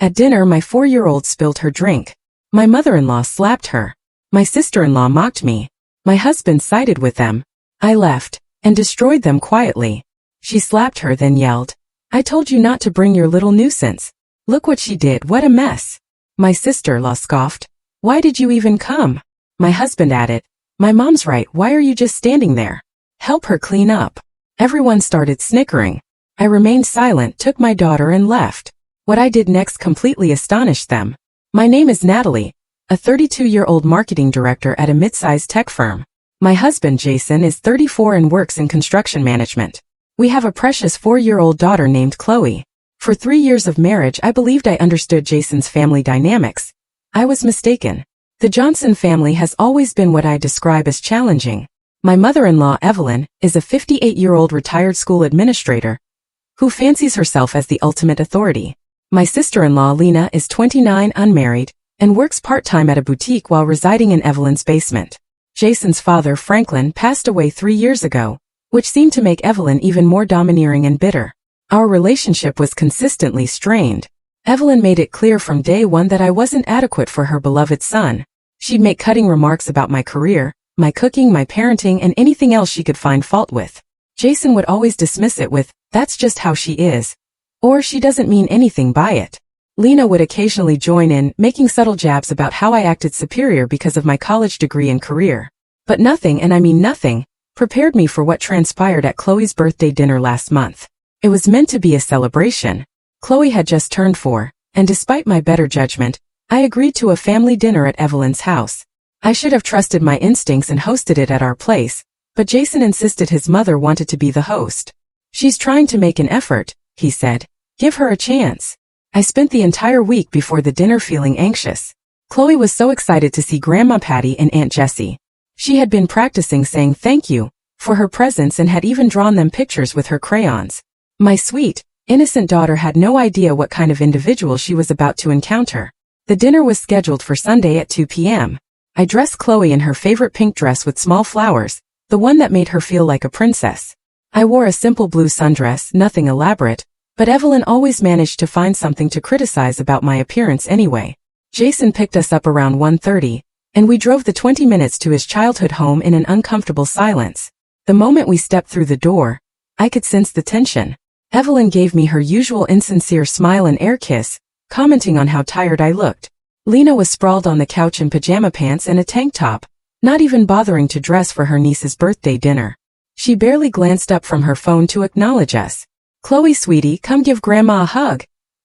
At dinner, my 4-year-old spilled her drink. My mother-in-law slapped her. My sister-in-law mocked me. My husband sided with them. I left and destroyed them quietly. She slapped her, then yelled, "I told you not to bring your little nuisance. Look what she did, what a mess." My sister-in-law scoffed, "Why did you even come?" My husband added, "My mom's right, why are you just standing there? Help her clean up." Everyone started snickering. I remained silent, took my daughter and left. What I did next completely astonished them. My name is Natalie, a 32-year-old marketing director at a mid-sized tech firm. My husband, Jason, is 34 and works in construction management. We have a precious 4-year-old daughter named Chloe. For 3 years of marriage, I believed I understood Jason's family dynamics. I was mistaken. The Johnson family has always been what I describe as challenging. My mother-in-law, Evelyn, is a 58-year-old retired school administrator who fancies herself as the ultimate authority. My sister-in-law, Lena, is 29, unmarried, and works part-time at a boutique while residing in Evelyn's basement. Jason's father, Franklin, passed away 3 years ago, which seemed to make Evelyn even more domineering and bitter. Our relationship was consistently strained. Evelyn made it clear from day one that I wasn't adequate for her beloved son. She'd make cutting remarks about my career, my cooking, my parenting, and anything else she could find fault with. Jason would always dismiss it with, "That's just how she is," or "She doesn't mean anything by it." Lena would occasionally join in, making subtle jabs about how I acted superior because of my college degree and career. But nothing, and I mean nothing, prepared me for what transpired at Chloe's birthday dinner last month. It was meant to be a celebration. Chloe had just turned 4, and despite my better judgment, I agreed to a family dinner at Evelyn's house. I should have trusted my instincts and hosted it at our place, but Jason insisted his mother wanted to be the host. "She's trying to make an effort," he said. "Give her a chance." I spent the entire week before the dinner feeling anxious. Chloe was so excited to see Grandma Patty and Aunt Jessie. She had been practicing saying thank you for her presents and had even drawn them pictures with her crayons. My sweet, innocent daughter had no idea what kind of individual she was about to encounter. The dinner was scheduled for Sunday at 2 p.m. I dressed Chloe in her favorite pink dress with small flowers, the one that made her feel like a princess. I wore a simple blue sundress, nothing elaborate, but Evelyn always managed to find something to criticize about my appearance anyway. Jason picked us up around 1:30, and we drove the 20 minutes to his childhood home in an uncomfortable silence. The moment we stepped through the door, I could sense the tension. Evelyn gave me her usual insincere smile and air kiss, commenting on how tired I looked. Lena was sprawled on the couch in pajama pants and a tank top, not even bothering to dress for her niece's birthday dinner. She barely glanced up from her phone to acknowledge us. "Chloe, sweetie, come give Grandma a hug,"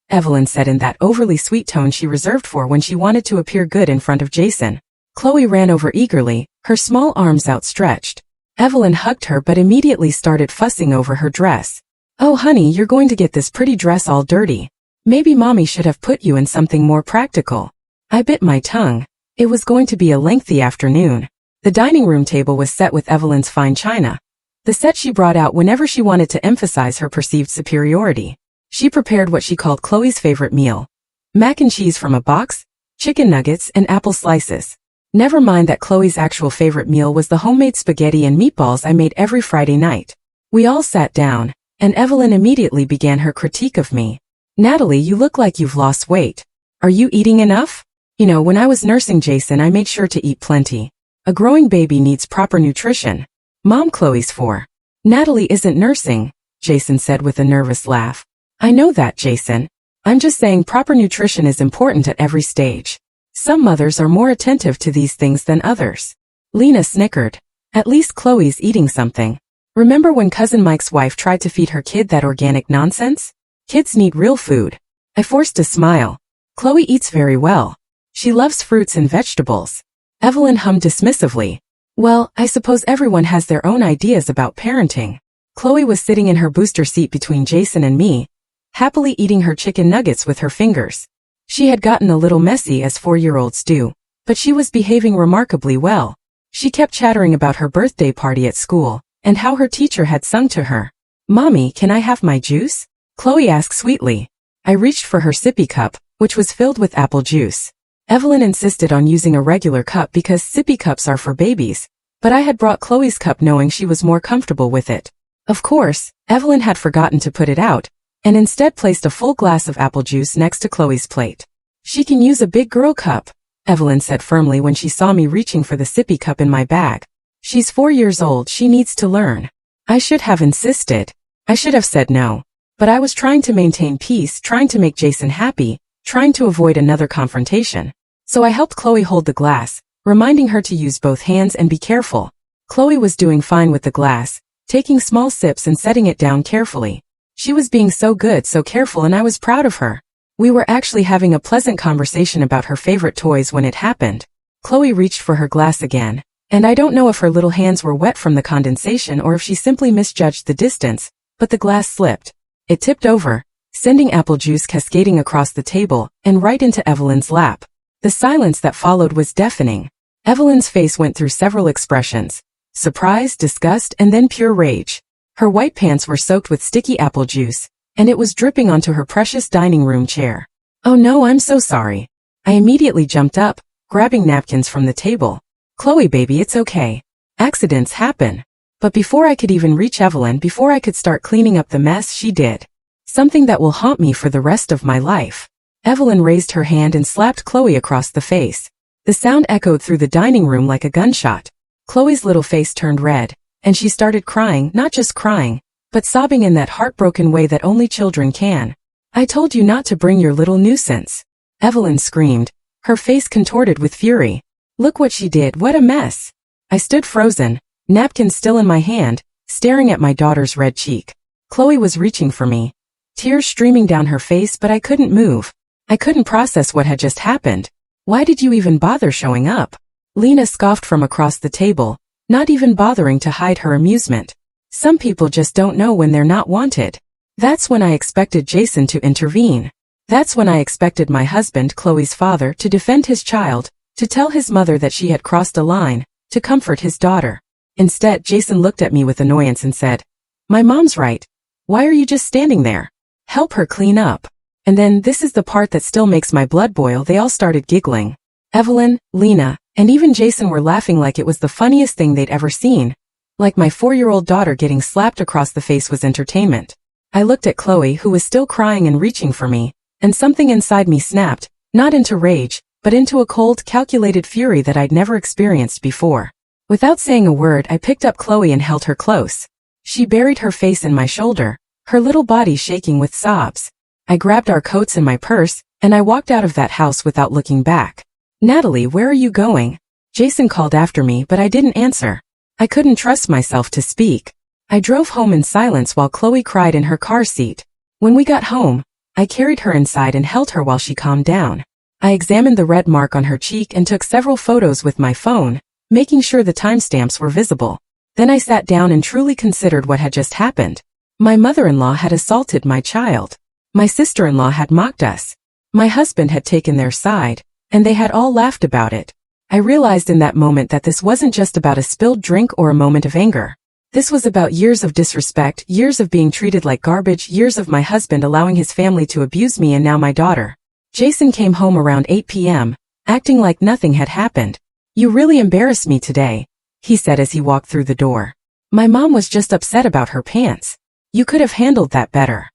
Evelyn said in that overly sweet tone she reserved for when she wanted to appear good in front of Jason. Chloe ran over eagerly, her small arms outstretched. Evelyn hugged her but immediately started fussing over her dress. "Oh honey, you're going to get this pretty dress all dirty. Maybe mommy should have put you in something more practical." I bit my tongue. It was going to be a lengthy afternoon. The dining room table was set with Evelyn's fine china, the set she brought out whenever she wanted to emphasize her perceived superiority. She prepared what she called Chloe's favorite meal: mac and cheese from a box, chicken nuggets, and apple slices. Never mind that Chloe's actual favorite meal was the homemade spaghetti and meatballs I made every Friday night. We all sat down, and Evelyn immediately began her critique of me. "Natalie, you look like you've lost weight. Are you eating enough? You know, when I was nursing Jason, I made sure to eat plenty. A growing baby needs proper nutrition. Mom, Chloe's 4. "Natalie isn't nursing," Jason said with a nervous laugh. "I know that, Jason. I'm just saying proper nutrition is important at every stage. Some mothers are more attentive to these things than others." Lena snickered. "At least Chloe's eating something. Remember when Cousin Mike's wife tried to feed her kid that organic nonsense? Kids need real food." I forced a smile. "Chloe eats very well. She loves fruits and vegetables." Evelyn hummed dismissively. "Well, I suppose everyone has their own ideas about parenting." Chloe was sitting in her booster seat between Jason and me, happily eating her chicken nuggets with her fingers. She had gotten a little messy as 4-year-olds do, but she was behaving remarkably well. She kept chattering about her birthday party at school, and how her teacher had sung to her. "Mommy, can I have my juice?" Chloe asked sweetly. I reached for her sippy cup, which was filled with apple juice. Evelyn insisted on using a regular cup because sippy cups are for babies, but I had brought Chloe's cup knowing she was more comfortable with it. Of course, Evelyn had forgotten to put it out, and instead placed a full glass of apple juice next to Chloe's plate. "She can use a big girl cup," Evelyn said firmly when she saw me reaching for the sippy cup in my bag. "She's 4 years old, she needs to learn." I should have insisted. I should have said no. But I was trying to maintain peace, trying to make Jason happy, trying to avoid another confrontation. So I helped Chloe hold the glass, reminding her to use both hands and be careful. Chloe was doing fine with the glass, taking small sips and setting it down carefully. She was being so good, so careful, and I was proud of her. We were actually having a pleasant conversation about her favorite toys when it happened. Chloe reached for her glass again, and I don't know if her little hands were wet from the condensation or if she simply misjudged the distance, but the glass slipped. It tipped over, sending apple juice cascading across the table and right into Evelyn's lap. The silence that followed was deafening. Evelyn's face went through several expressions: surprise, disgust, and then pure rage. Her white pants were soaked with sticky apple juice, and it was dripping onto her precious dining room chair. "Oh no, I'm so sorry." I immediately jumped up, grabbing napkins from the table. "Chloe baby, it's okay. Accidents happen." But before I could even reach Evelyn, before I could start cleaning up the mess, she did something that will haunt me for the rest of my life. Evelyn raised her hand and slapped Chloe across the face. The sound echoed through the dining room like a gunshot. Chloe's little face turned red, and she started crying, not just crying, but sobbing in that heartbroken way that only children can. "I told you not to bring your little nuisance," Evelyn screamed, her face contorted with fury. "Look what she did, what a mess." I stood frozen, napkin still in my hand, staring at my daughter's red cheek. Chloe was reaching for me, tears streaming down her face, but I couldn't move. I couldn't process what had just happened. "Why did you even bother showing up?" Lena scoffed from across the table, not even bothering to hide her amusement. "Some people just don't know when they're not wanted." That's when I expected Jason to intervene. That's when I expected my husband, Chloe's father, to defend his child, to tell his mother that she had crossed a line, to comfort his daughter. Instead, Jason looked at me with annoyance and said, "My mom's right. Why are you just standing there? Help her clean up." And then, this is the part that still makes my blood boil, they all started giggling. Evelyn, Lena, and even Jason were laughing like it was the funniest thing they'd ever seen. Like my 4-year-old daughter getting slapped across the face was entertainment. I looked at Chloe, who was still crying and reaching for me, and something inside me snapped, not into rage, but into a cold, calculated fury that I'd never experienced before. Without saying a word, I picked up Chloe and held her close. She buried her face in my shoulder, her little body shaking with sobs. I grabbed our coats and my purse, and I walked out of that house without looking back. "Natalie, where are you going?" Jason called after me, but I didn't answer. I couldn't trust myself to speak. I drove home in silence while Chloe cried in her car seat. When we got home, I carried her inside and held her while she calmed down. I examined the red mark on her cheek and took several photos with my phone, making sure the timestamps were visible. Then I sat down and truly considered what had just happened. My mother-in-law had assaulted my child. My sister-in-law had mocked us. My husband had taken their side, and they had all laughed about it. I realized in that moment that this wasn't just about a spilled drink or a moment of anger. This was about years of disrespect, years of being treated like garbage, years of my husband allowing his family to abuse me, and now my daughter. Jason came home around 8 p.m., acting like nothing had happened. "You really embarrassed me today," he said as he walked through the door. "My mom was just upset about her pants. You could have handled that better."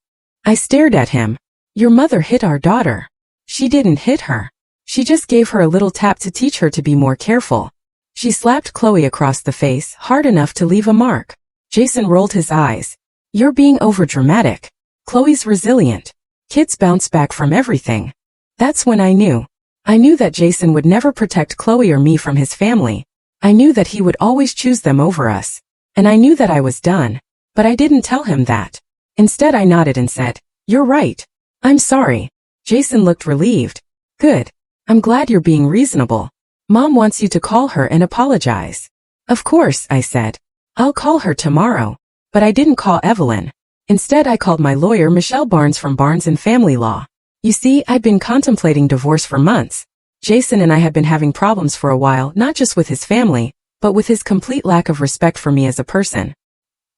I stared at him. "Your mother hit our daughter." "She didn't hit her. She just gave her a little tap to teach her to be more careful." She slapped Chloe across the face, hard enough to leave a mark. Jason rolled his eyes. "You're being overdramatic. Chloe's resilient. Kids bounce back from everything." That's when I knew. I knew that Jason would never protect Chloe or me from his family. I knew that he would always choose them over us. And I knew that I was done. But I didn't tell him that. Instead, I nodded and said, "You're right. I'm sorry." Jason looked relieved. "Good. I'm glad you're being reasonable. Mom wants you to call her and apologize." "Of course," I said. "I'll call her tomorrow." But I didn't call Evelyn. Instead, I called my lawyer, Michelle Barnes from Barnes & Family Law. You see, I'd been contemplating divorce for months. Jason and I had been having problems for a while, not just with his family, but with his complete lack of respect for me as a person.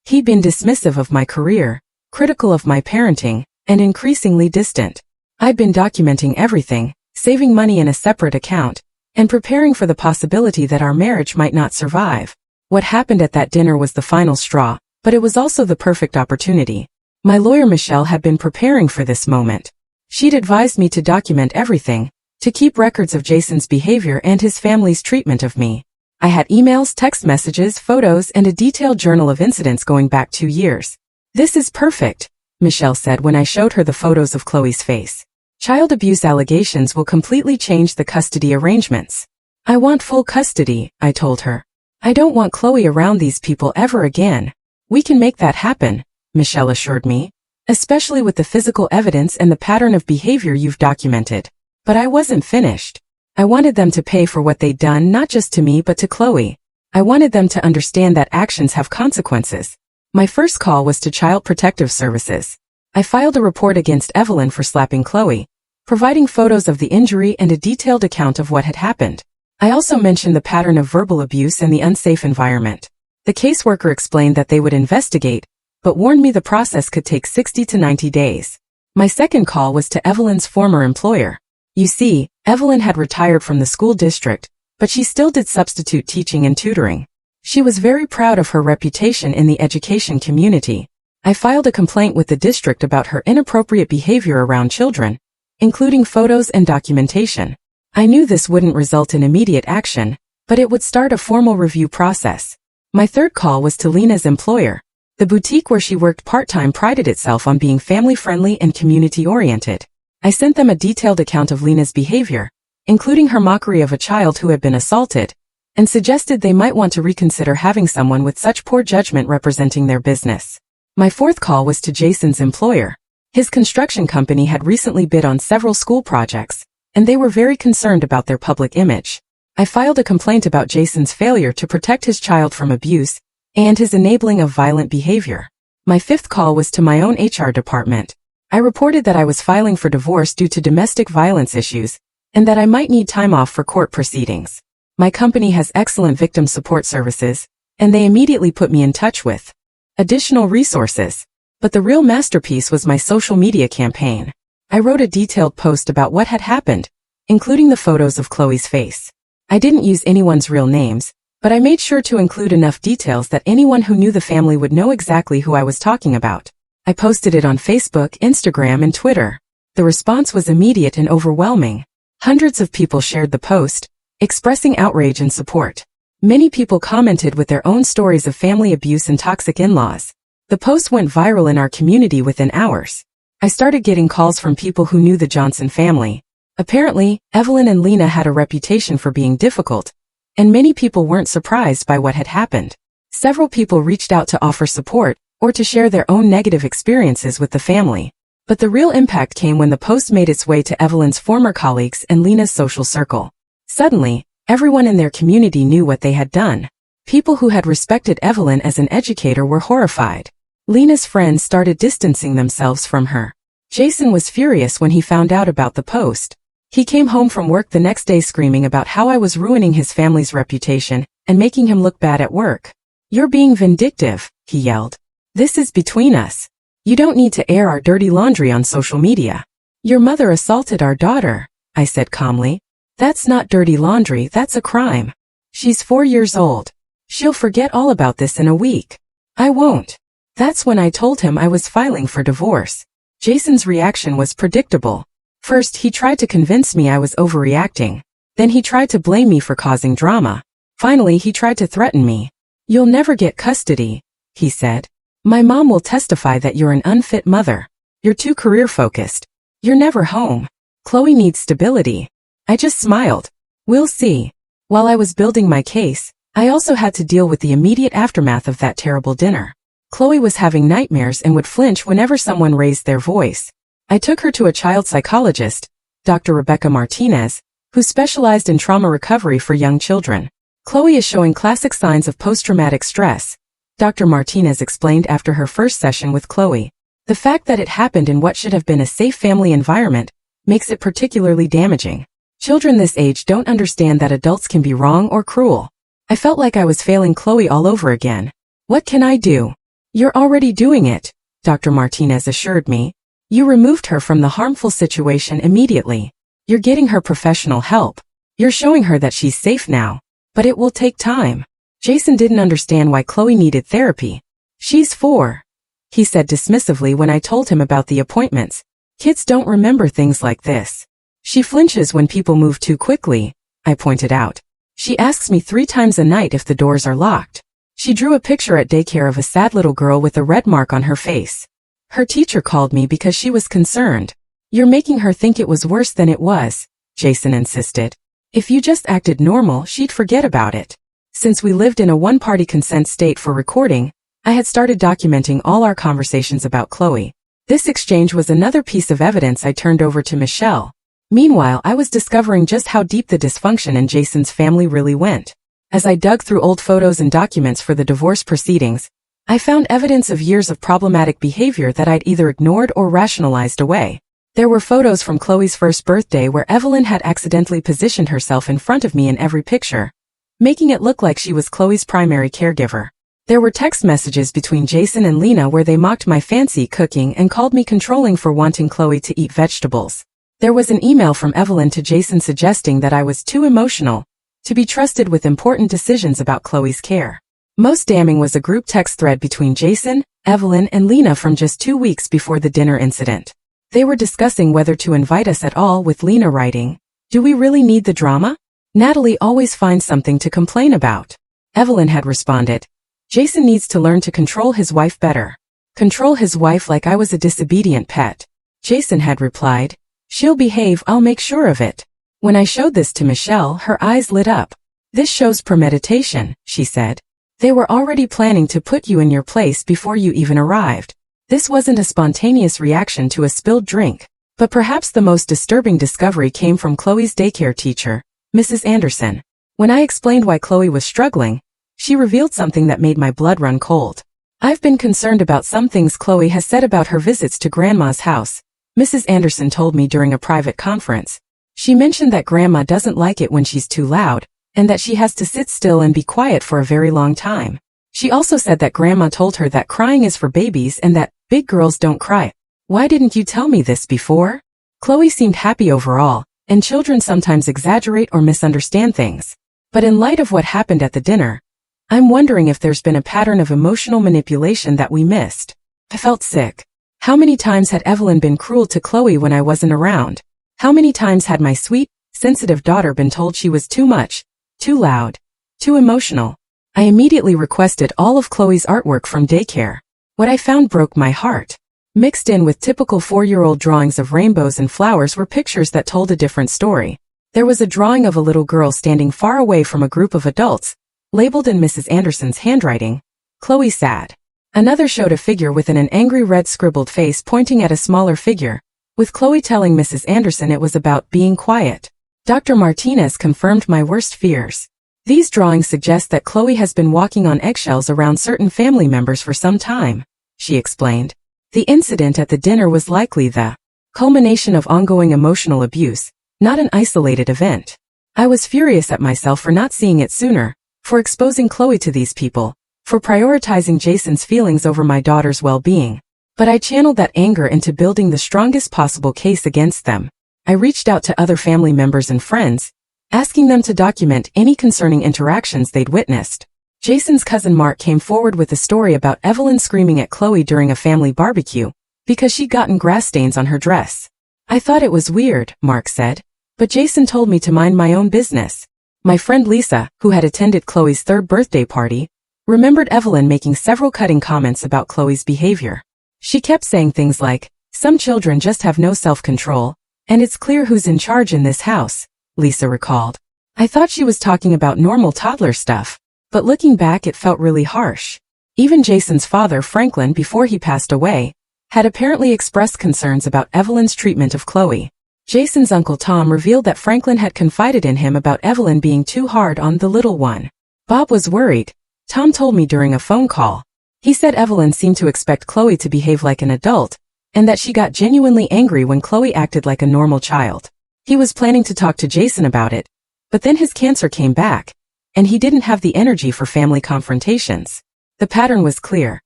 He'd been dismissive of my career, critical of my parenting, and increasingly distant. I'd been documenting everything, saving money in a separate account, and preparing for the possibility that our marriage might not survive. What happened at that dinner was the final straw, but it was also the perfect opportunity. My lawyer Michelle had been preparing for this moment. She'd advised me to document everything, to keep records of Jason's behavior and his family's treatment of me. I had emails, text messages, photos, and a detailed journal of incidents going back 2 years. This is perfect, Michelle said when I showed her the photos of Chloe's face. Child abuse allegations will completely change the custody arrangements. I want full custody, I told her. I don't want Chloe around these people ever again. We can make that happen, Michelle assured me, especially with the physical evidence and the pattern of behavior you've documented. But I wasn't finished. I wanted them to pay for what they'd done not just to me but to Chloe. I wanted them to understand that actions have consequences. My first call was to Child Protective Services. I filed a report against Evelyn for slapping Chloe, providing photos of the injury and a detailed account of what had happened. I also mentioned the pattern of verbal abuse and the unsafe environment. The caseworker explained that they would investigate, but warned me the process could take 60 to 90 days. My second call was to Evelyn's former employer. You see, Evelyn had retired from the school district, but she still did substitute teaching and tutoring. She was very proud of her reputation in the education community. I filed a complaint with the district about her inappropriate behavior around children, including photos and documentation. I knew this wouldn't result in immediate action, but it would start a formal review process. My third call was to Lena's employer. The boutique where she worked part-time prided itself on being family-friendly and community-oriented. I sent them a detailed account of Lena's behavior, including her mockery of a child who had been assaulted, and suggested they might want to reconsider having someone with such poor judgment representing their business. My fourth call was to Jason's employer. His construction company had recently bid on several school projects, and they were very concerned about their public image. I filed a complaint about Jason's failure to protect his child from abuse and his enabling of violent behavior. My fifth call was to my own HR department. I reported that I was filing for divorce due to domestic violence issues, and that I might need time off for court proceedings. My company has excellent victim support services, and they immediately put me in touch with additional resources. But the real masterpiece was my social media campaign. I wrote a detailed post about what had happened, including the photos of Chloe's face. I didn't use anyone's real names, but I made sure to include enough details that anyone who knew the family would know exactly who I was talking about. I posted it on Facebook, Instagram, and Twitter. The response was immediate and overwhelming. Hundreds of people shared the post, expressing outrage and support. Many people commented with their own stories of family abuse and toxic in-laws. The post went viral in our community within hours. I started getting calls from people who knew the Johnson family. Apparently, Evelyn and Lena had a reputation for being difficult, and many people weren't surprised by what had happened. Several people reached out to offer support, or to share their own negative experiences with the family. But the real impact came when the post made its way to Evelyn's former colleagues and Lena's social circle. Suddenly, everyone in their community knew what they had done. People who had respected Evelyn as an educator were horrified. Lena's friends started distancing themselves from her. Jason was furious when he found out about the post. He came home from work the next day screaming about how I was ruining his family's reputation and making him look bad at work. "You're being vindictive," he yelled. "This is between us. You don't need to air our dirty laundry on social media." "Your mother assaulted our daughter," I said calmly. "That's not dirty laundry, that's a crime. She's 4 years old. She'll forget all about this in a week." "I won't." That's when I told him I was filing for divorce. Jason's reaction was predictable. First, he tried to convince me I was overreacting. Then he tried to blame me for causing drama. Finally, he tried to threaten me. "You'll never get custody," he said. "My mom will testify that you're an unfit mother. You're too career-focused. You're never home. Chloe needs stability." I just smiled. "We'll see." While I was building my case, I also had to deal with the immediate aftermath of that terrible dinner. Chloe was having nightmares and would flinch whenever someone raised their voice. I took her to a child psychologist, Dr. Rebecca Martinez, who specialized in trauma recovery for young children. "Chloe is showing classic signs of post-traumatic stress," Dr. Martinez explained after her first session with Chloe. "The fact that it happened in what should have been a safe family environment makes it particularly damaging. Children this age don't understand that adults can be wrong or cruel." I felt like I was failing Chloe all over again. "What can I do?" "You're already doing it," Dr. Martinez assured me. "You removed her from the harmful situation immediately. You're getting her professional help. You're showing her that she's safe now. But it will take time." Jason didn't understand why Chloe needed therapy. "She's 4. he said dismissively when I told him about the appointments. Kids don't remember things like this. She flinches when people move too quickly, I pointed out. She asks me 3 times a night if the doors are locked. She drew a picture at daycare of a sad little girl with a red mark on her face. Her teacher called me because she was concerned. You're making her think it was worse than it was, Jason insisted. If you just acted normal, she'd forget about it. Since we lived in a one-party consent state for recording, I had started documenting all our conversations about Chloe. This exchange was another piece of evidence I turned over to Michelle. Meanwhile, I was discovering just how deep the dysfunction in Jason's family really went. As I dug through old photos and documents for the divorce proceedings, I found evidence of years of problematic behavior that I'd either ignored or rationalized away. There were photos from Chloe's first birthday where Evelyn had accidentally positioned herself in front of me in every picture, making it look like she was Chloe's primary caregiver. There were text messages between Jason and Lena where they mocked my fancy cooking and called me controlling for wanting Chloe to eat vegetables. There was an email from Evelyn to Jason suggesting that I was too emotional to be trusted with important decisions about Chloe's care. Most damning was a group text thread between Jason, Evelyn, and Lena from just 2 weeks before the dinner incident. They were discussing whether to invite us at all, with Lena writing, "Do we really need the drama? Natalie always finds something to complain about." Evelyn had responded, "Jason needs to learn to control his wife better." Control his wife like I was a disobedient pet. Jason had replied, "She'll behave, I'll make sure of it." When I showed this to Michelle, her eyes lit up. "This shows premeditation," she said. "They were already planning to put you in your place before you even arrived. This wasn't a spontaneous reaction to a spilled drink." But perhaps the most disturbing discovery came from Chloe's daycare teacher, Mrs. Anderson. When I explained why Chloe was struggling, she revealed something that made my blood run cold. "I've been concerned about some things Chloe has said about her visits to Grandma's house," Mrs. Anderson told me during a private conference. "She mentioned that Grandma doesn't like it when she's too loud, and that she has to sit still and be quiet for a very long time. She also said that Grandma told her that crying is for babies and that big girls don't cry. Why didn't you tell me this before?" Chloe seemed happy overall, and children sometimes exaggerate or misunderstand things. But in light of what happened at the dinner, I'm wondering if there's been a pattern of emotional manipulation that we missed. I felt sick. How many times had Evelyn been cruel to Chloe when I wasn't around? How many times had my sweet, sensitive daughter been told she was too much, too loud, too emotional? I immediately requested all of Chloe's artwork from daycare. What I found broke my heart. Mixed in with typical 4-year-old drawings of rainbows and flowers were pictures that told a different story. There was a drawing of a little girl standing far away from a group of adults, labeled in Mrs. Anderson's handwriting, "Chloe sad." Another showed a figure with an angry red scribbled face pointing at a smaller figure, with Chloe telling Mrs. Anderson it was about being quiet. Dr. Martinez confirmed my worst fears. These drawings suggest that Chloe has been walking on eggshells around certain family members for some time, she explained. The incident at the dinner was likely the culmination of ongoing emotional abuse, not an isolated event. I was furious at myself for not seeing it sooner, for exposing Chloe to these people, for prioritizing Jason's feelings over my daughter's well-being. But I channeled that anger into building the strongest possible case against them. I reached out to other family members and friends, asking them to document any concerning interactions they'd witnessed. Jason's cousin Mark came forward with a story about Evelyn screaming at Chloe during a family barbecue because she'd gotten grass stains on her dress. "I thought it was weird," Mark said, "but Jason told me to mind my own business." My friend Lisa, who had attended Chloe's 3rd birthday party, remembered Evelyn making several cutting comments about Chloe's behavior. She kept saying things like, "Some children just have no self-control, and it's clear who's in charge in this house," Lisa recalled. I thought she was talking about normal toddler stuff, but looking back it felt really harsh. Even Jason's father, Franklin, before he passed away, had apparently expressed concerns about Evelyn's treatment of Chloe. Jason's uncle Tom revealed that Franklin had confided in him about Evelyn being too hard on the little one. Bob was worried, Tom told me during a phone call. He said Evelyn seemed to expect Chloe to behave like an adult, and that she got genuinely angry when Chloe acted like a normal child. He was planning to talk to Jason about it, but then his cancer came back, and he didn't have the energy for family confrontations. The pattern was clear.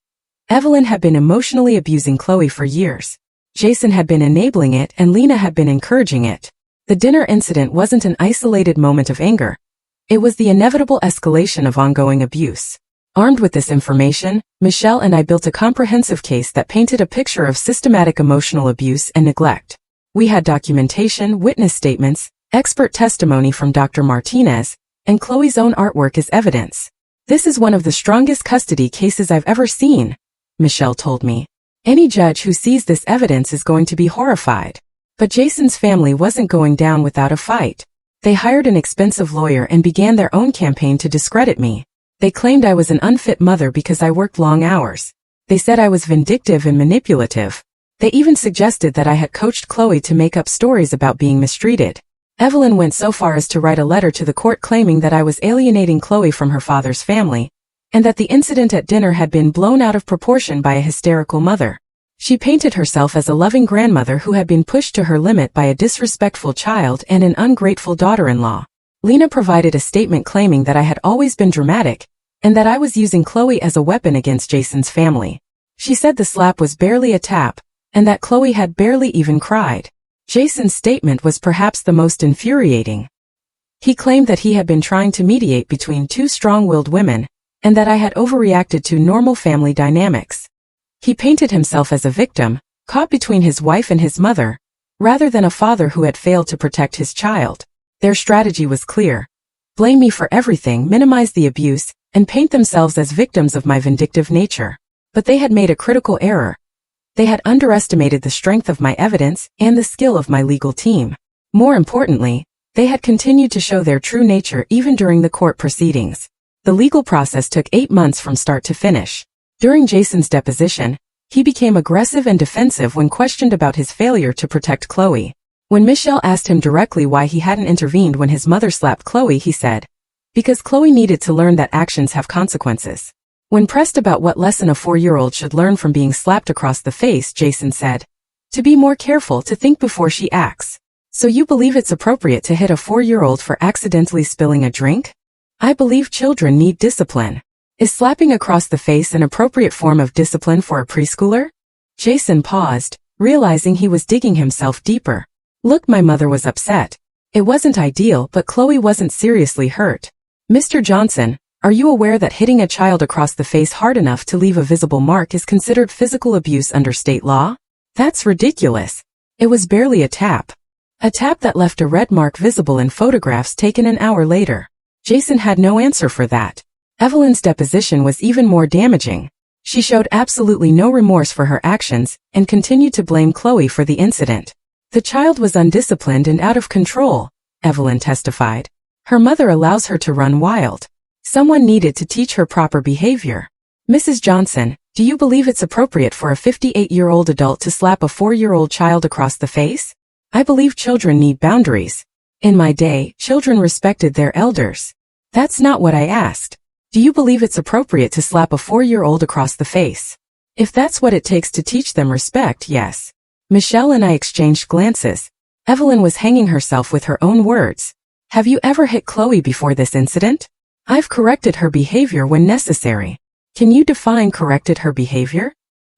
Evelyn had been emotionally abusing Chloe for years. Jason had been enabling it and Lena had been encouraging it. The dinner incident wasn't an isolated moment of anger. It was the inevitable escalation of ongoing abuse. Armed with this information, Michelle and I built a comprehensive case that painted a picture of systematic emotional abuse and neglect. We had documentation, witness statements, expert testimony from Dr. Martinez, and Chloe's own artwork as evidence. This is one of the strongest custody cases I've ever seen, Michelle told me. Any judge who sees this evidence is going to be horrified. But Jason's family wasn't going down without a fight. They hired an expensive lawyer and began their own campaign to discredit me. They claimed I was an unfit mother because I worked long hours. They said I was vindictive and manipulative. They even suggested that I had coached Chloe to make up stories about being mistreated. Evelyn went so far as to write a letter to the court claiming that I was alienating Chloe from her father's family, and that the incident at dinner had been blown out of proportion by a hysterical mother. She painted herself as a loving grandmother who had been pushed to her limit by a disrespectful child and an ungrateful daughter-in-law. Lena provided a statement claiming that I had always been dramatic, and that I was using Chloe as a weapon against Jason's family. She said the slap was barely a tap, and that Chloe had barely even cried. Jason's statement was perhaps the most infuriating. He claimed that he had been trying to mediate between two strong-willed women, and that I had overreacted to normal family dynamics. He painted himself as a victim, caught between his wife and his mother, rather than a father who had failed to protect his child. Their strategy was clear. Blame me for everything, minimize the abuse, and paint themselves as victims of my vindictive nature. But they had made a critical error. They had underestimated the strength of my evidence and the skill of my legal team. More importantly, they had continued to show their true nature even during the court proceedings. The legal process took 8 months from start to finish. During Jason's deposition, he became aggressive and defensive when questioned about his failure to protect Chloe. When Michelle asked him directly why he hadn't intervened when his mother slapped Chloe, he said, "Because Chloe needed to learn that actions have consequences." When pressed about what lesson a 4-year-old should learn from being slapped across the face, Jason said, "To be more careful, to think before she acts." So you believe it's appropriate to hit a 4-year-old for accidentally spilling a drink? I believe children need discipline. Is slapping across the face an appropriate form of discipline for a preschooler? Jason paused, realizing he was digging himself deeper. Look, my mother was upset. It wasn't ideal, but Chloe wasn't seriously hurt. Mr. Johnson, are you aware that hitting a child across the face hard enough to leave a visible mark is considered physical abuse under state law? That's ridiculous. It was barely a tap. A tap that left a red mark visible in photographs taken an hour later. Jason had no answer for that. Evelyn's deposition was even more damaging. She showed absolutely no remorse for her actions and continued to blame Chloe for the incident. The child was undisciplined and out of control, Evelyn testified. Her mother allows her to run wild. Someone needed to teach her proper behavior. Mrs. Johnson, do you believe it's appropriate for a 58-year-old adult to slap a 4-year-old child across the face? I believe children need boundaries. In my day, children respected their elders. That's not what I asked. Do you believe it's appropriate to slap a 4-year-old across the face? If that's what it takes to teach them respect, yes. Michelle and I exchanged glances. Evelyn was hanging herself with her own words. Have you ever hit Chloe before this incident? I've corrected her behavior when necessary. Can you define corrected her behavior?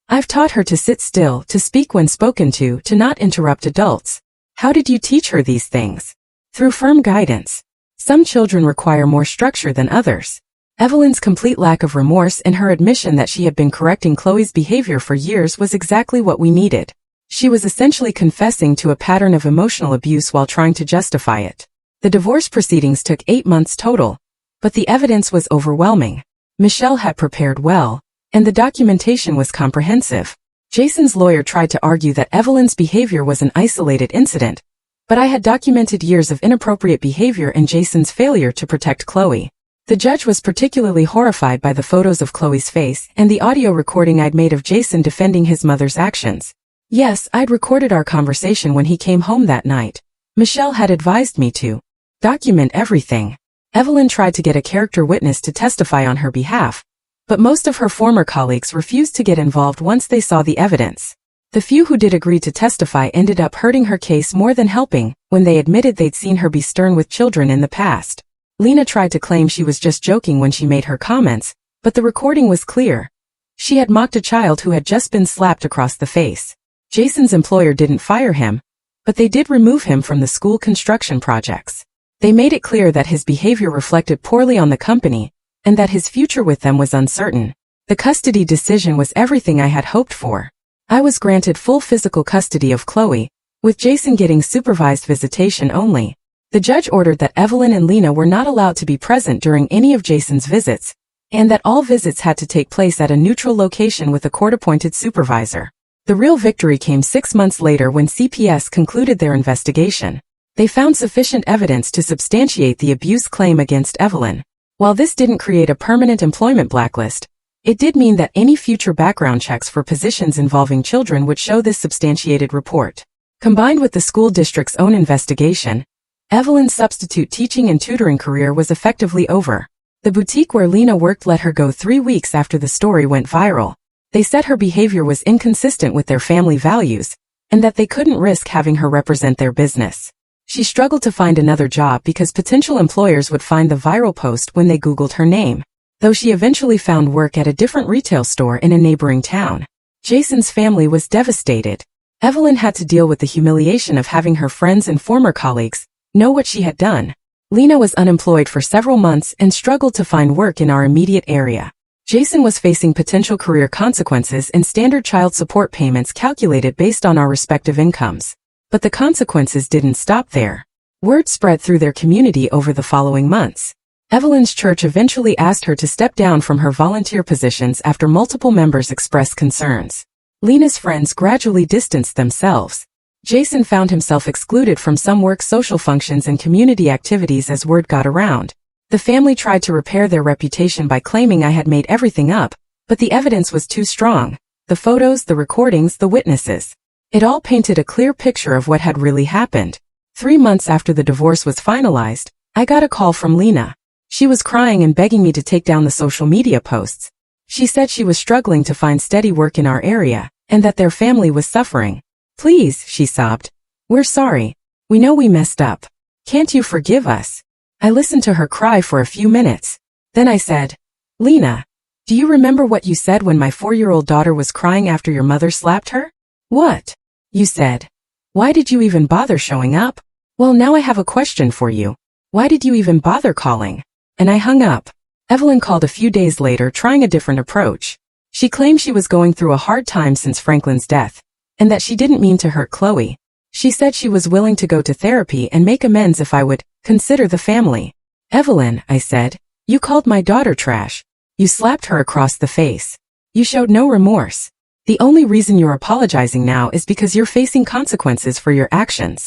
I've taught her to sit still, to speak when spoken to not interrupt adults. How did you teach her these things? Through firm guidance. Some children require more structure than others. Evelyn's complete lack of remorse and her admission that she had been correcting Chloe's behavior for years was exactly what we needed. She was essentially confessing to a pattern of emotional abuse while trying to justify it. The divorce proceedings took 8 months total, but the evidence was overwhelming. Michelle had prepared well, and the documentation was comprehensive. Jason's lawyer tried to argue that Evelyn's behavior was an isolated incident, but I had documented years of inappropriate behavior and Jason's failure to protect Chloe. The judge was particularly horrified by the photos of Chloe's face and the audio recording I'd made of Jason defending his mother's actions. Yes, I'd recorded our conversation when he came home that night. Michelle had advised me to document everything. Evelyn tried to get a character witness to testify on her behalf, but most of her former colleagues refused to get involved once they saw the evidence. The few who did agree to testify ended up hurting her case more than helping when they admitted they'd seen her be stern with children in the past. Lena tried to claim she was just joking when she made her comments, but the recording was clear. She had mocked a child who had just been slapped across the face. Jason's employer didn't fire him, but they did remove him from the school construction projects. They made it clear that his behavior reflected poorly on the company, and that his future with them was uncertain. The custody decision was everything I had hoped for. I was granted full physical custody of Chloe, with Jason getting supervised visitation only. The judge ordered that Evelyn and Lena were not allowed to be present during any of Jason's visits, and that all visits had to take place at a neutral location with a court-appointed supervisor. The real victory came 6 months later when CPS concluded their investigation. They found sufficient evidence to substantiate the abuse claim against Evelyn. While this didn't create a permanent employment blacklist, it did mean that any future background checks for positions involving children would show this substantiated report. Combined with the school district's own investigation, Evelyn's substitute teaching and tutoring career was effectively over. The boutique where Lena worked let her go 3 weeks after the story went viral. They said her behavior was inconsistent with their family values, and that they couldn't risk having her represent their business. She struggled to find another job because potential employers would find the viral post when they Googled her name, though she eventually found work at a different retail store in a neighboring town. Jason's family was devastated. Evelyn had to deal with the humiliation of having her friends and former colleagues know what she had done. Lena was unemployed for several months and struggled to find work in our immediate area. Jason was facing potential career consequences and standard child support payments calculated based on our respective incomes. But the consequences didn't stop there. Word spread through their community over the following months. Evelyn's church eventually asked her to step down from her volunteer positions after multiple members expressed concerns. Lena's friends gradually distanced themselves. Jason found himself excluded from some work social functions and community activities as word got around. The family tried to repair their reputation by claiming I had made everything up, but the evidence was too strong. The photos, the recordings, the witnesses. It all painted a clear picture of what had really happened. 3 months after the divorce was finalized, I got a call from Lena. She was crying and begging me to take down the social media posts. She said she was struggling to find steady work in our area, and that their family was suffering. "Please," she sobbed. "We're sorry. We know we messed up. Can't you forgive us?" I listened to her cry for a few minutes. Then I said, "Lena, do you remember what you said when my 4-year-old daughter was crying after your mother slapped her?" "What?" "You said, 'Why did you even bother showing up?' Well, now I have a question for you. Why did you even bother calling?" And I hung up. Evelyn called a few days later trying a different approach. She claimed she was going through a hard time since Franklin's death, and that she didn't mean to hurt Chloe. She said she was willing to go to therapy and make amends if I would consider the family. "Evelyn," I said, "you called my daughter trash. You slapped her across the face. You showed no remorse. The only reason you're apologizing now is because you're facing consequences for your actions."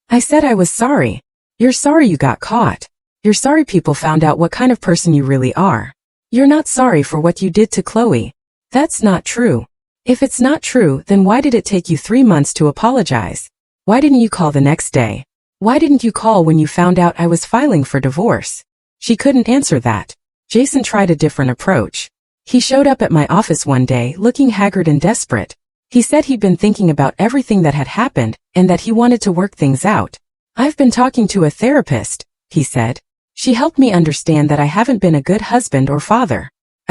I said I was sorry. "You're sorry you got caught. You're sorry people found out what kind of person you really are. You're not sorry for what you did to Chloe. That's not true. If it's not true, then why did it take you 3 months to apologize? Why didn't you call the next day? Why didn't you call when you found out I was filing for divorce?" She couldn't answer that. Jason tried a different approach. He showed up at my office one day looking haggard and desperate. He said he'd been thinking about everything that had happened and that he wanted to work things out. "I've been talking to a therapist," he said. "She helped me understand that I haven't been a good husband or father.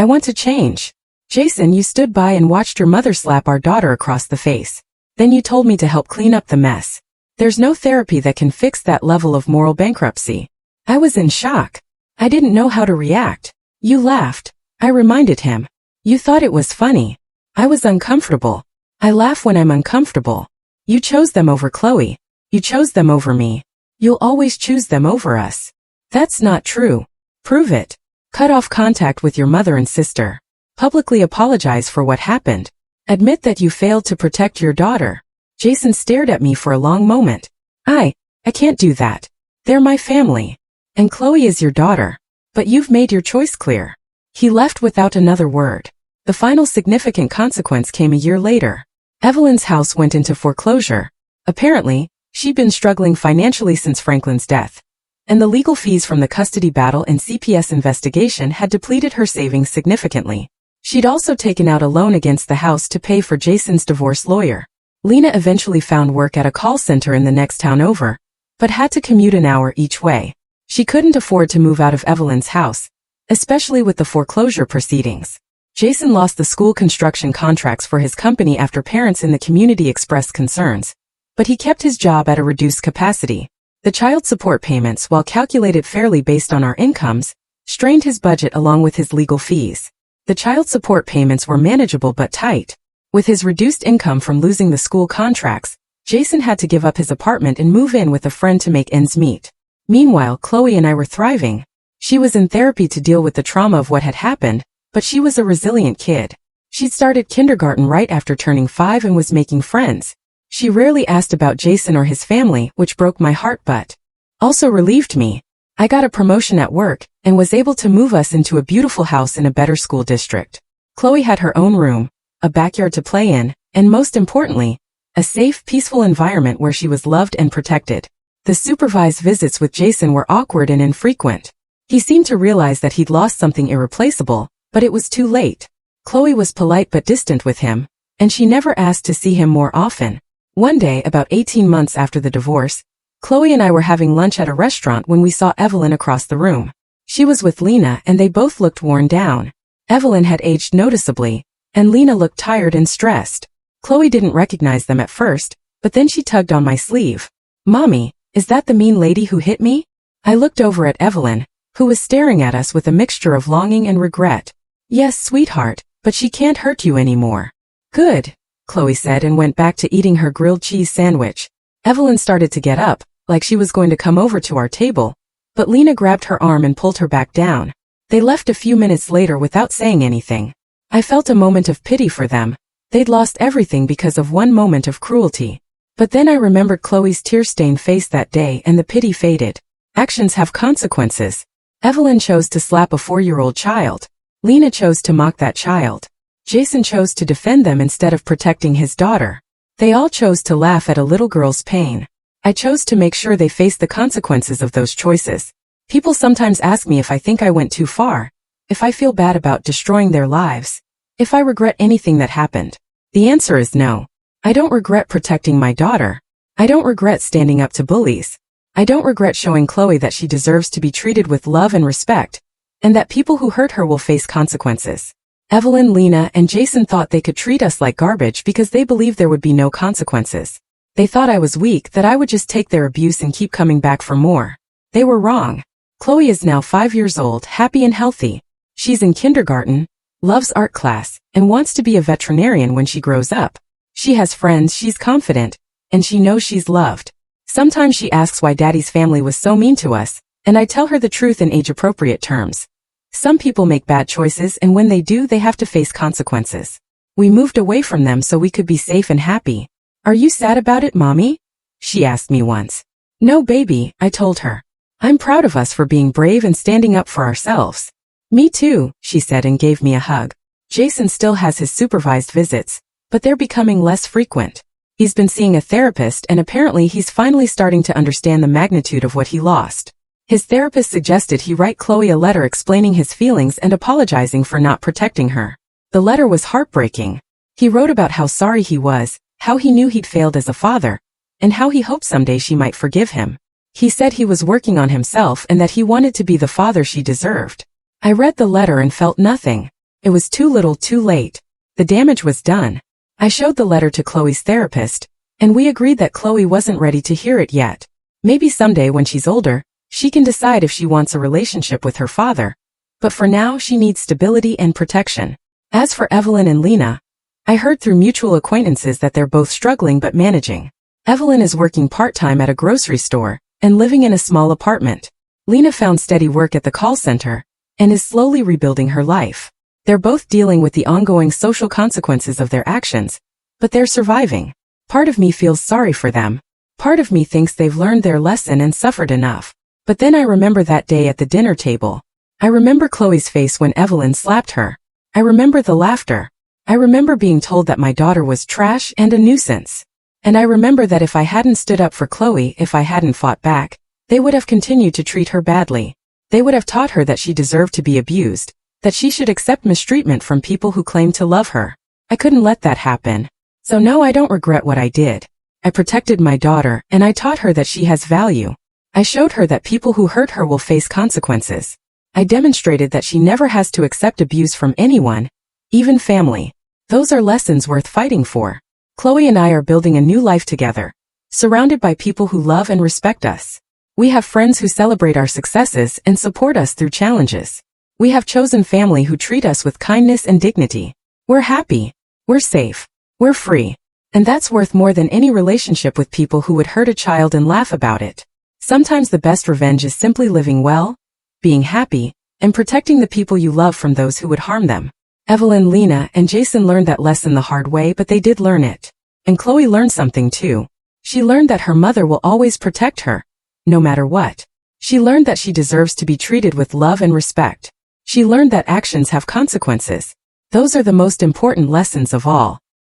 I want to change." "Jason, you stood by and watched your mother slap our daughter across the face. Then you told me to help clean up the mess. There's no therapy that can fix that level of moral bankruptcy." I was in shock. I didn't know how to react. "You laughed," I reminded him. "You thought it was funny." I was uncomfortable. I laugh when I'm uncomfortable. "You chose them over Chloe. You chose them over me. You'll always choose them over us." "That's not true." "Prove it. Cut off contact with your mother and sister. Publicly apologize for what happened. Admit that you failed to protect your daughter." Jason stared at me for a long moment. I can't do that. They're my family. And Chloe is your daughter. But you've made your choice clear." He left without another word. The final significant consequence came a year later. Evelyn's house went into foreclosure. Apparently, she'd been struggling financially since Franklin's death, and the legal fees from the custody battle and CPS investigation had depleted her savings significantly. She'd also taken out a loan against the house to pay for Jason's divorce lawyer. Lena eventually found work at a call center in the next town over, but had to commute an hour each way. She couldn't afford to move out of Evelyn's house, especially with the foreclosure proceedings. Jason lost the school construction contracts for his company after parents in the community expressed concerns, but he kept his job at a reduced capacity. The child support payments, while calculated fairly based on our incomes, strained his budget along with his legal fees. The child support payments were manageable but tight. With his reduced income from losing the school contracts, Jason had to give up his apartment and move in with a friend to make ends meet. Meanwhile, Chloe and I were thriving. She was in therapy to deal with the trauma of what had happened, but she was a resilient kid. She'd started kindergarten right after turning 5 and was making friends. She rarely asked about Jason or his family, which broke my heart but also relieved me. I got a promotion at work and was able to move us into a beautiful house in a better school district. Chloe had her own room, a backyard to play in, and most importantly, a safe, peaceful environment where she was loved and protected. The supervised visits with Jason were awkward and infrequent. He seemed to realize that he'd lost something irreplaceable, but it was too late. Chloe was polite but distant with him, and she never asked to see him more often. One day, about 18 months after the divorce, Chloe and I were having lunch at a restaurant when we saw Evelyn across the room. She was with Lena and they both looked worn down. Evelyn had aged noticeably, and Lena looked tired and stressed. Chloe didn't recognize them at first, but then she tugged on my sleeve. "Mommy, is that the mean lady who hit me?" I looked over at Evelyn, who was staring at us with a mixture of longing and regret. "Yes, sweetheart, but she can't hurt you anymore." "Good," Chloe said and went back to eating her grilled cheese sandwich. Evelyn started to get up, like she was going to come over to our table, but Lena grabbed her arm and pulled her back down. They left a few minutes later without saying anything. I felt a moment of pity for them. They'd lost everything because of one moment of cruelty. But then I remembered Chloe's tear-stained face that day and the pity faded. Actions have consequences. Evelyn chose to slap a 4-year-old child. Lena chose to mock that child. Jason chose to defend them instead of protecting his daughter. They all chose to laugh at a little girl's pain. I chose to make sure they faced the consequences of those choices. People sometimes ask me if I think I went too far, if I feel bad about destroying their lives, if I regret anything that happened. The answer is no. I don't regret protecting my daughter. I don't regret standing up to bullies. I don't regret showing Chloe that she deserves to be treated with love and respect, and that people who hurt her will face consequences. Evelyn, Lena, and Jason thought they could treat us like garbage because they believed there would be no consequences. They thought I was weak, that I would just take their abuse and keep coming back for more. They were wrong. Chloe is now 5 years old, happy and healthy. She's in kindergarten, loves art class, and wants to be a veterinarian when she grows up. She has friends, she's confident, and she knows she's loved. Sometimes she asks why Daddy's family was so mean to us, and I tell her the truth in age-appropriate terms. Some people make bad choices, and when they do, they have to face consequences. We moved away from them so we could be safe and happy. "Are you sad about it, Mommy?" she asked me once. "No, baby," I told her. "I'm proud of us for being brave and standing up for ourselves." "Me too," she said and gave me a hug. Jason still has his supervised visits, but they're becoming less frequent. He's been seeing a therapist and apparently he's finally starting to understand the magnitude of what he lost. His therapist suggested he write Chloe a letter explaining his feelings and apologizing for not protecting her. The letter was heartbreaking. He wrote about how sorry he was, how he knew he'd failed as a father, and how he hoped someday she might forgive him. He said he was working on himself and that he wanted to be the father she deserved. I read the letter and felt nothing. It was too little too late. The damage was done. I showed the letter to Chloe's therapist, and we agreed that Chloe wasn't ready to hear it yet. Maybe someday when she's older, she can decide if she wants a relationship with her father. But for now, she needs stability and protection. As for Evelyn and Lena, I heard through mutual acquaintances that they're both struggling but managing. Evelyn is working part-time at a grocery store and living in a small apartment. Lena found steady work at the call center and is slowly rebuilding her life. They're both dealing with the ongoing social consequences of their actions, but they're surviving. Part of me feels sorry for them. Part of me thinks they've learned their lesson and suffered enough. But then I remember that day at the dinner table. I remember Chloe's face when Evelyn slapped her. I remember the laughter. I remember being told that my daughter was trash and a nuisance. And I remember that if I hadn't stood up for Chloe, if I hadn't fought back, they would have continued to treat her badly. They would have taught her that she deserved to be abused, that she should accept mistreatment from people who claimed to love her. I couldn't let that happen. So no, I don't regret what I did. I protected my daughter, and I taught her that she has value. I showed her that people who hurt her will face consequences. I demonstrated that she never has to accept abuse from anyone, even family. Those are lessons worth fighting for. Chloe and I are building a new life together, surrounded by people who love and respect us. We have friends who celebrate our successes and support us through challenges. We have chosen family who treat us with kindness and dignity. We're happy. We're safe. We're free. And that's worth more than any relationship with people who would hurt a child and laugh about it. Sometimes the best revenge is simply living well, being happy, and protecting the people you love from those who would harm them. Evelyn, Lena, and Jason learned that lesson the hard way, but they did learn it. And Chloe learned something too. She learned that her mother will always protect her, no matter what. She learned that she deserves to be treated with love and respect. She learned that actions have consequences. Those are the most important lessons of all.